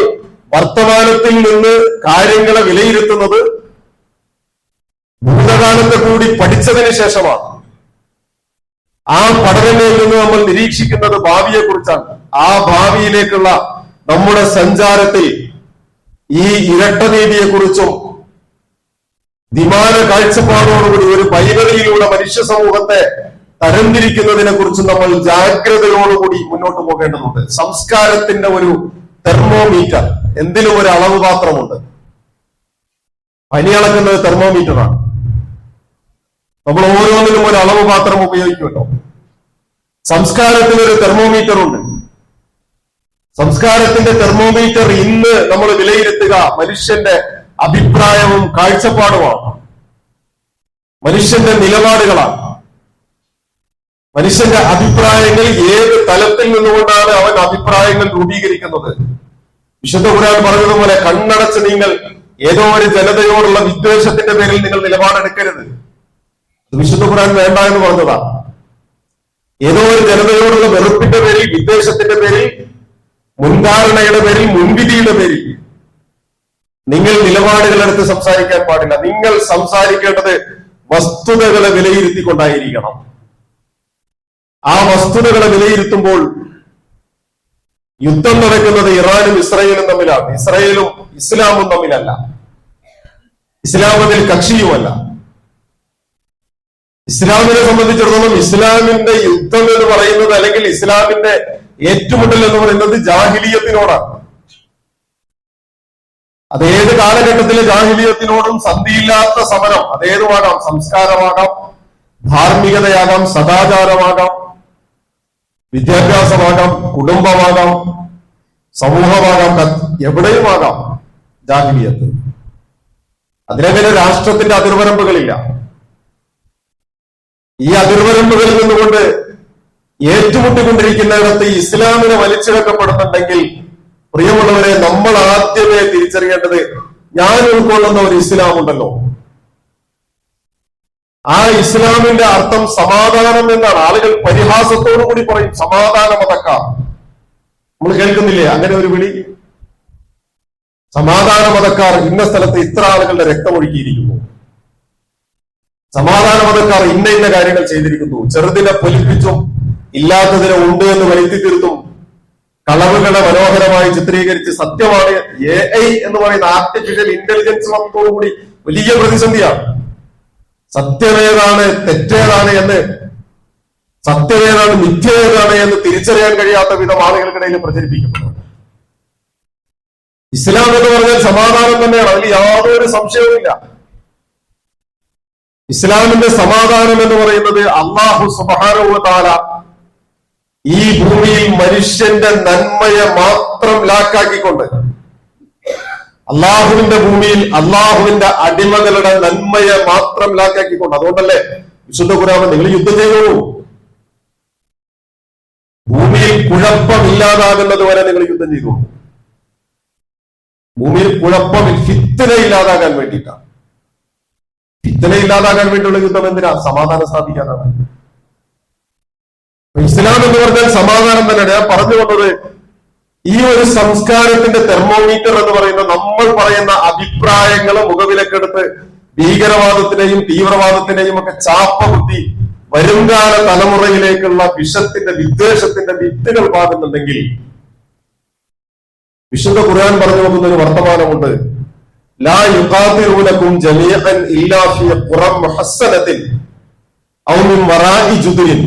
വർത്തമാനത്തിൽ നിന്ന് കാര്യങ്ങളെ വിലയിരുത്തുന്നത് ഭൂതകാലത്തെ കൂടി പഠിച്ചതിന് ശേഷമാണ്. ആ പഠനങ്ങളിൽ നിന്ന് നമ്മൾ നിരീക്ഷിക്കുന്നത് ഭാവിയെ കുറിച്ചാണ്. ആ ഭാവിയിലേക്കുള്ള നമ്മുടെ സഞ്ചാരത്തിൽ ഈ ഇരട്ടനീതിയെ കുറിച്ചും ദ്വിമാന കാഴ്ചപ്പാടോടുകൂടി ഒരു ബൈബിളിലൂടെ മനുഷ്യ സമൂഹത്തെ തരംതിരിക്കുന്നതിനെ കുറിച്ച് നമ്മൾ ജാഗ്രതയോടുകൂടി മുന്നോട്ട് പോകേണ്ടതുണ്ട്. സംസ്കാരത്തിന്റെ ഒരു തെർമോമീറ്റർ, എന്തിനും ഒരു അളവ് പാത്രമുണ്ട്. പനി അളക്കുന്നത് തെർമോമീറ്ററാണ്. നമ്മൾ ഓരോന്നിനും ഒരു അളവ് പാത്രം ഉപയോഗിക്കുമല്ലോ. സംസ്കാരത്തിന് ഒരു തെർമോമീറ്റർ ഉണ്ട്. സംസ്കാരത്തിന്റെ തെർമോമീറ്റർ ഇന്ന് നമ്മൾ വിലയിരുത്തുക മനുഷ്യന്റെ അഭിപ്രായവും കാഴ്ചപ്പാടുമാണ്, മനുഷ്യന്റെ നിലപാടുകളാണ്. മനുഷ്യന്റെ അഭിപ്രായങ്ങൾ ഏത് തലത്തിൽ നിന്നുകൊണ്ടാണ് അവൻ അഭിപ്രായങ്ങൾ രൂപീകരിക്കുന്നത്? വിശുദ്ധ ഖുർആൻ പറഞ്ഞതുപോലെ, കണ്ണടച്ച് നിങ്ങൾ ഏതോ ഒരു ജനതയോടുള്ള വിദ്വേഷത്തിന്റെ പേരിൽ നിങ്ങൾ നിലപാടെടുക്കരുത്. വിശുദ്ധ ഖുർആൻ വേണ്ട എന്ന് പറഞ്ഞതാ. ഏതോ ഒരു ജനതയോടുള്ള വെറുപ്പിന്റെ പേരിൽ, വിദ്വേഷത്തിന്റെ പേരിൽ, മുൻധാരണയുടെ പേരിൽ, മുൻവിധിയുടെ പേരിൽ നിങ്ങൾ നിലപാടുകളെടുത്ത് സംസാരിക്കാൻ പാടില്ല. നിങ്ങൾ സംസാരിക്കേണ്ടത് വസ്തുതകളെ വിലയിരുത്തിക്കൊണ്ടായിരിക്കണം. ആ വസ്തുതകളെ വിലയിരുത്തുമ്പോൾ യുദ്ധം നടക്കുന്നത് ഇറാനും ഇസ്രയേലും തമ്മിലാണ്. ഇസ്രയേലും ഇസ്ലാമും തമ്മിലല്ല. ഇസ്ലാം അതിൽ കക്ഷിയുമല്ല. ഇസ്ലാമിനെ സംബന്ധിച്ചിടത്തോളം ഇസ്ലാമിന്റെ യുദ്ധം എന്ന് പറയുന്നത്, അല്ലെങ്കിൽ ഇസ്ലാമിന്റെ ഏറ്റുമുട്ടൽ എന്ന് പറയുന്നത് ജാഹിലിയത്തിനോടാണ്. അതേത് കാലഘട്ടത്തിലെ ജാഹിലിയത്തിനോടും സന്ധിയില്ലാത്ത സമരം. അതേതുമാകാം, സംസ്കാരമാകാം, ധാർമ്മികതയാകാം, സദാചാരമാകാം, വിദ്യാഭ്യാസമാകാം, കുടുംബമാകാം, സമൂഹമാകാം, എവിടെയുമാകാം ജാഹിലിയത്ത്. അതിനങ്ങനെ രാഷ്ട്രത്തിന്റെ അതിർവരമ്പുകളില്ല. ഈ അതിർവരമ്പുകളിൽ നിന്നുകൊണ്ട് ഏറ്റുമുട്ടിക്കൊണ്ടിരിക്കുന്നിടത്ത് ഇസ്ലാമിനെ വലിച്ചിഴക്കപ്പെടുന്നുണ്ടെങ്കിൽ, പ്രിയമുള്ളവരെ, നമ്മൾ ആദ്യമേ തിരിച്ചറിയേണ്ടത് ഞാൻ ഉൾക്കൊള്ളുന്ന ഒരു ഇസ്ലാം ഉണ്ടല്ലോ, ആ ഇസ്ലാമിന്റെ അർത്ഥം സമാധാനം എന്നാണ്. ആളുകൾ പരിഹാസത്തോടു കൂടി പറയും സമാധാന മതക്കാർ. നമ്മൾ കേൾക്കുന്നില്ലേ അങ്ങനെ ഒരു വിളി? സമാധാന മതക്കാർ ഇന്ന സ്ഥലത്ത് ഇത്ര ആളുകളുടെ രക്തമൊഴുക്കിയിരിക്കുന്നു, സമാധാന മതക്കാർ ഇന്ന ഇന്ന കാര്യങ്ങൾ ചെയ്തിരിക്കുന്നു. ചെറുതിനെ പൊലിപ്പിച്ചും ഇല്ലാത്തതിനെ ഉണ്ട് എന്ന് വരുത്തി തീർത്തും കളവുകളെ മനോഹരമായി ചിത്രീകരിച്ച് സത്യമാണ് AI എന്ന് പറയുന്ന ആർട്ടിഫിഷ്യൽ ഇന്റലിജൻസ് വന്നതോടുകൂടി വലിയ പ്രതിസന്ധിയാണ്. സത്യമേതാണ് തെറ്റേതാണ് എന്ന്, സത്യമേതാണ് മിഥ്യേതാണ് എന്ന് തിരിച്ചറിയാൻ കഴിയാത്ത വിധം ആളുകൾക്കിടയിൽ പ്രചരിപ്പിക്കപ്പെടുന്നു. ഇസ്ലാം എന്ന് പറഞ്ഞാൽ സമാധാനം തന്നെയാണ്, അതിൽ യാതൊരു സംശയവുമില്ല. ഇസ്ലാമിന്റെ സമാധാനം എന്ന് പറയുന്നത് അല്ലാഹു സുബ്ഹാനഹു വ തആല ഈ ഭൂമിയിൽ മനുഷ്യന്റെ നന്മയെ മാത്രം ലാക്കാക്കിക്കൊണ്ട്, അള്ളാഹുവിന്റെ ഭൂമിയിൽ അള്ളാഹുവിന്റെ അടിമകളുടെ നന്മയെ മാത്രം ലാക്കാക്കിക്കൊണ്ട്, അതുകൊണ്ടല്ലേ വിശുദ്ധ ഖുർആൻ നിങ്ങൾ യുദ്ധം ചെയ്തോളൂ, ഭൂമിയിൽ കുഴപ്പമില്ലാതാകുന്നത് വരെ നിങ്ങൾ യുദ്ധം ചെയ്തോളൂ. ഭൂമിയിൽ ഫിത്ന ഇല്ലാതാകാൻ വേണ്ടിയിട്ടാണ്. ഫിത്ന ഇല്ലാതാകാൻ വേണ്ടിയുള്ള യുദ്ധം എന്തിനാ? സമാധാനം സ്ഥാപിക്കാനാണ്. ഇസ്ലാം എന്ന് പറഞ്ഞാൽ സമാധാനം തന്നെയാണ്. ഞാൻ പറഞ്ഞു വന്നത്, ഈ ഒരു സംസ്കാരത്തിന്റെ തെർമോമീറ്റർ എന്ന് പറയുന്ന നമ്മൾ പറയുന്ന അഭിപ്രായങ്ങളെ മുഖവിലക്കെടുത്ത് ഭീകരവാദത്തിനെയും തീവ്രവാദത്തിനെയും ഒക്കെ ചാപ്പ കുത്തി വരുംകാല തലമുറയിലേക്കുള്ള വിഷത്തിന്റെ വിദ്വേഷത്തിന്റെ വിത്തുകൾ പാകുന്നുണ്ടെങ്കിൽ, വിശുദ്ധ ഖുർആൻ പറഞ്ഞു നോക്കുന്ന ഒരു വർത്തമാനമുണ്ട്. ലാ യുഖാതിറൂനകും ജമീഅൻ ഇല്ലാ ഫീ ഖുറൻ മുഹസ്സനത്തിൻ ഔ മിൻ വറാഇ ജുദുരിൻ.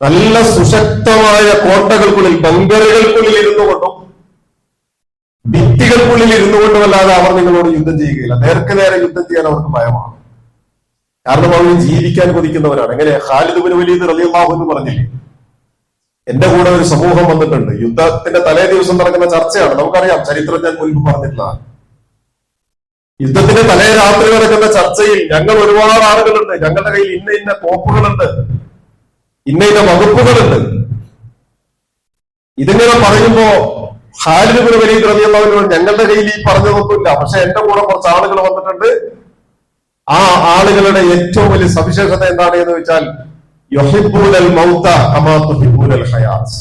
നല്ല സുശക്തമായ കോട്ടകൾക്കുള്ളിൽ, ബങ്കറുകൾക്കുള്ളിൽ ഇരുന്നു കൊണ്ടും ഭിത്തികൾക്കുള്ളിൽ ഇരുന്നു കൊണ്ടുമല്ലാതെ അവർ നിങ്ങളോട് യുദ്ധം ചെയ്യുകയില്ല. നേർക്ക് നേരെ യുദ്ധം ചെയ്യാൻ അവർക്ക് ഭയമാണ്. കാരണം അവർ ജീവിക്കാൻ കൊതിക്കുന്നവരാണ്. എങ്ങനെ? ഖാലിദ് ഇബ്നു വലീദ് റളിയല്ലാഹു അൻഹു പറഞ്ഞില്ലേ, എന്റെ കൂടെ ഒരു സമൂഹം വന്നിട്ടുണ്ട്. യുദ്ധത്തിന്റെ തലേ ദിവസം നടക്കുന്ന ചർച്ചയാണ്, നമുക്കറിയാം, ചരിത്രജ്ഞൻ മുൻപ് പറഞ്ഞിട്ടുള്ളതാണ്. യുദ്ധത്തിന്റെ തലേ രാത്രി നടക്കുന്ന ചർച്ചയിൽ ഞങ്ങൾ ഒരുപാട് ആളുകളുണ്ട്, ഞങ്ങളുടെ കയ്യിൽ ഇന്ന ഇന്ന കോപ്പുകളുണ്ട്, ഇന്ന ഇന്ന വകുപ്പുകളുണ്ട്. ഇതിങ്ങനെ പറയുമ്പോ ഖാലിദ് ഇബ്നു വലീദ് റളിയല്ലാഹു അൻഹു ഞങ്ങളുടെ കയ്യിൽ ഈ പറഞ്ഞതൊന്നുമില്ല, പക്ഷെ എന്റെ കൂടെ കുറച്ച് ആളുകൾ വന്നിട്ടുണ്ട്. ആ ആളുകളുടെ ഏറ്റവും വലിയ സവിശേഷത എന്താണ് എന്ന് വെച്ചാൽ, യുഹിബ്ബൂനൽ മൗത കമാ തുഹിബ്ബൂനൽ ഹയാത്ത്.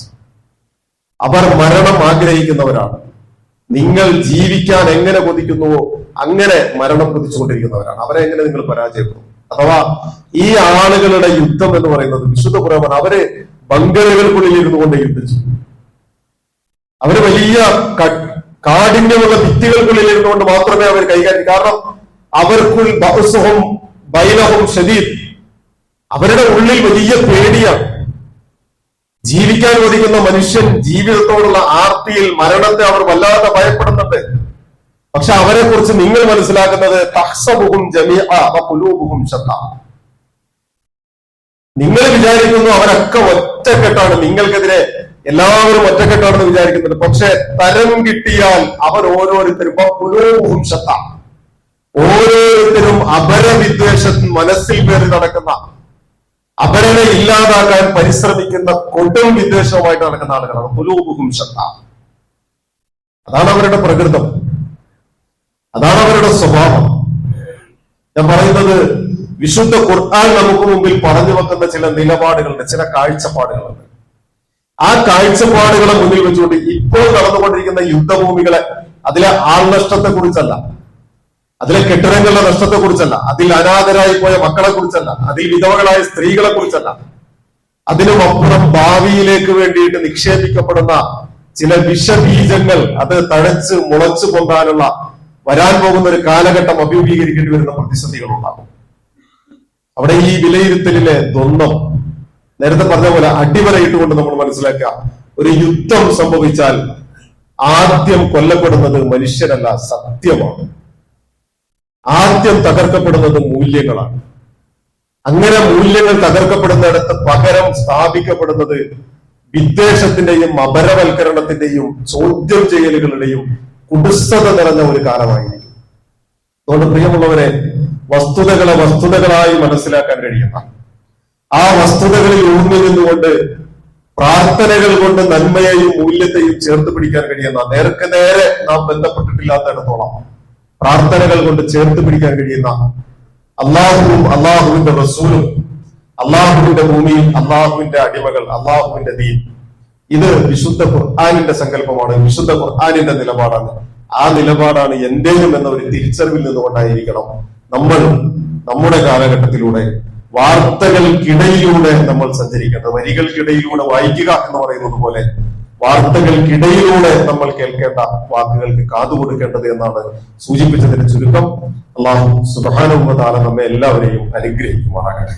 അവർ മരണം ആഗ്രഹിക്കുന്നവരാണ്. നിങ്ങൾ ജീവിക്കാൻ എങ്ങനെ കൊതിക്കുന്നുവോ അങ്ങനെ മരണം കൊതിച്ചുകൊണ്ടിരിക്കുന്നവരാണ്. അവരെ എങ്ങനെ നിങ്ങൾ പരാജയപ്പെടും? അഥവാ ഈ ആളുകളുടെ യുദ്ധം എന്ന് പറയുന്നത് വിശുദ്ധ ഖുർആൻ അവര് ബങ്കറുകൾക്കുള്ളിൽ ഇരുന്നു കൊണ്ട് യുദ്ധം ചെയ്യും. അവര് വലിയ കാഠിന്യമുള്ള ഭിത്തികൾക്കുള്ളിൽ ഇരുന്നുകൊണ്ട് മാത്രമേ അവർ കൈകാര്യം. കാരണം അവർക്കുൾ ബഅ്സുഹും ബൈനഹും ശദീദ്. അവരുടെ ഉള്ളിൽ വലിയ പേടിയാണ്. ജീവിക്കാൻ കൊതിക്കുന്ന മനുഷ്യൻ ജീവിതത്തോടുള്ള ആർത്തിയിൽ മരണത്തെ അവർ വല്ലാതെ ഭയപ്പെടുന്നുണ്ട്. പക്ഷെ അവരെ കുറിച്ച് നിങ്ങൾ മനസ്സിലാക്കുന്നത് തഹ്സബുഹും ജമീഅ വഖുലൂബുഹും ശത്താ. നിങ്ങൾ വിചാരിക്കുന്നു അവരൊക്കെ ഒറ്റക്കെട്ടാണ്, നിങ്ങൾക്കെതിരെ എല്ലാവരും ഒറ്റക്കെട്ടാണെന്ന് വിചാരിക്കുന്നുണ്ട്. പക്ഷെ തരം കിട്ടിയാൽ അവർ ഓരോരുത്തരും വഖുലൂബുഹും ശത്താ, ഓരോരുത്തരും അപരവിദ്വേഷം മനസ്സിൽ കയറി നടക്കുന്ന, അപരനെ ഇല്ലാതാക്കാൻ പരിശ്രമിക്കുന്ന കൊടും വിദ്വേഷവുമായിട്ട് നടക്കുന്ന ആളുകളാണ്. ഖുലൂബുഹും ശത്താ. അതാണ് അവരുടെ പ്രകൃതം, അതാണ് അവരുടെ സ്വഭാവം. ഞാൻ പറയുന്നത്, വിശുദ്ധ ഖുർആൻ നമുക്ക് മുമ്പിൽ പറഞ്ഞു വെക്കുന്ന ചില നിലപാടുകളുണ്ട്, ചില കാഴ്ചപ്പാടുകളുണ്ട്. ആ കാഴ്ചപ്പാടുകളെ മുന്നിൽ വെച്ചുകൊണ്ട് ഇപ്പോൾ നടന്നുകൊണ്ടിരിക്കുന്ന യുദ്ധഭൂമികളെ, അതിലെ ആൾനഷ്ടത്തെ കുറിച്ചല്ല, അതിലെ കെട്ടിടങ്ങളുടെ നഷ്ടത്തെ കുറിച്ചല്ല, അതിൽ അനാഥരായി പോയ മക്കളെ കുറിച്ചല്ല, അതിൽ വിധവകളായ സ്ത്രീകളെ കുറിച്ചല്ല, അതിനുമപ്പുറം ഭാവിയിലേക്ക് വേണ്ടിയിട്ട് നിക്ഷേപിക്കപ്പെടുന്ന ചില വിഷബീജങ്ങൾ അത് തഴച്ച് മുളച്ചു പൊന്താനുള്ള വരാൻ പോകുന്ന ഒരു കാലഘട്ടം അഭിമുഖീകരിക്കേണ്ടി വരുന്ന പ്രതിസന്ധികളുണ്ടാകും. അവിടെ ഈ വിലയിരുത്തലിലെ ദ്വന്ദ്വം നേരത്തെ പറഞ്ഞ പോലെ അടിവരയിട്ടുകൊണ്ട് നമ്മൾ മനസ്സിലാക്കുക, ഒരു യുദ്ധം സംഭവിച്ചാൽ ആദ്യം കൊല്ലപ്പെടുന്നത് മനുഷ്യരല്ല, സത്യമാണ്. ആദ്യം തകർക്കപ്പെടുന്നത് മൂല്യങ്ങളാണ്. അങ്ങനെ മൂല്യങ്ങൾ തകർക്കപ്പെടുന്നിടത്ത് പകരം സ്ഥാപിക്കപ്പെടുന്നത് വിദ്വേഷത്തിന്റെയും അപരവൽക്കരണത്തിന്റെയും ചോദ്യം ചെയ്യലുകളുടെയും കുടുസ്സത നിറഞ്ഞ ഒരു കാലമായിരിക്കും. അതുകൊണ്ട് പ്രിയമുള്ളവരെ, വസ്തുതകളെ വസ്തുതകളായി മനസ്സിലാക്കാൻ കഴിയുന്ന, ആ വസ്തുതകളിൽ ഊന്നി നിന്നുകൊണ്ട് പ്രാർത്ഥനകൾ കൊണ്ട് നന്മയെയും മൂല്യത്തെയും ചേർത്ത് പിടിക്കാൻ കഴിയുന്ന, നേർക്ക് നേരെ നാം ബന്ധപ്പെട്ടിട്ടില്ലാത്തിടത്തോളം പ്രാർത്ഥനകൾ കൊണ്ട് ചേർത്ത് പിടിക്കാൻ കഴിയുന്ന അള്ളാഹുവും അള്ളാഹുവിന്റെ റസൂലും അള്ളാഹുവിന്റെ ഭൂമിയിൽ അള്ളാഹുവിന്റെ അടിമകൾ, അള്ളാഹുവിന്റെ ദീൻ, ഇത് വിശുദ്ധ ഖുർആനിന്റെ സങ്കല്പമാണ്, വിശുദ്ധ ഖുർആനിന്റെ നിലപാടാണ്. ആ നിലപാടാണ് എന്റേതും എന്ന ഒരു തിരിച്ചറിവിൽ നിന്നുകൊണ്ടായിരിക്കണം നമ്മൾ നമ്മുടെ കാലഘട്ടത്തിലൂടെ വാർത്തകൾക്കിടയിലൂടെ നമ്മൾ സഞ്ചരിക്കേണ്ടത്. വരികൾക്കിടയിലൂടെ വായിക്കുക എന്ന് പറയുന്നത് പോലെ വാർത്തകൾക്കിടയിലൂടെ നമ്മൾ കേൾക്കേണ്ട വാക്കുകൾക്ക് കാതുകൊടുക്കേണ്ടത് എന്നാണ് സൂചിപ്പിച്ചതിന് ചുരുക്കം. അല്ലാഹു സുബ്ഹാനഹു വ തആല നമ്മെ എല്ലാവരെയും അനുഗ്രഹിക്കുമാറാകട്ടെ.